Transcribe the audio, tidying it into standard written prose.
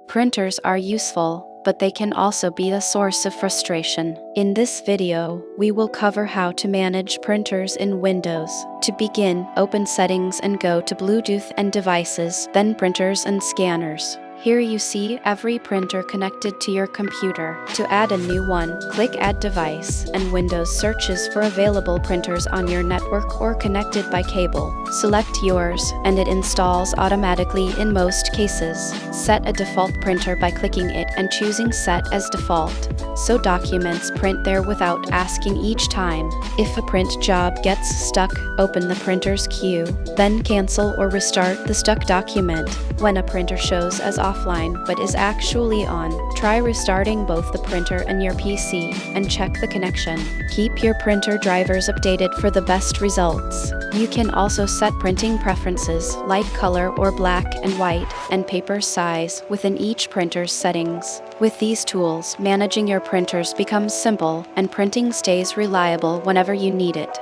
Printers are useful, but they can also be a source of frustration. In this video, we will cover how to manage printers in Windows. To begin, open Settings and go to Bluetooth and Devices, then Printers and Scanners. Here you see every printer connected to your computer. To add a new one, click Add Device, and Windows searches for available printers on your network or connected by cable. Select yours, and it installs automatically in most cases. Set a default printer by clicking it and choosing Set as Default, so documents print there without asking each time. If a print job gets stuck, open the printer's queue, then cancel or restart the stuck document. When a printer shows as offline but is actually on, try restarting both the printer and your PC, and check the connection. Keep your printer drivers updated for the best results. You can also set printing preferences, light color or black and white, and paper size within each printer's settings. With these tools, managing your printers becomes simple, and printing stays reliable whenever you need it.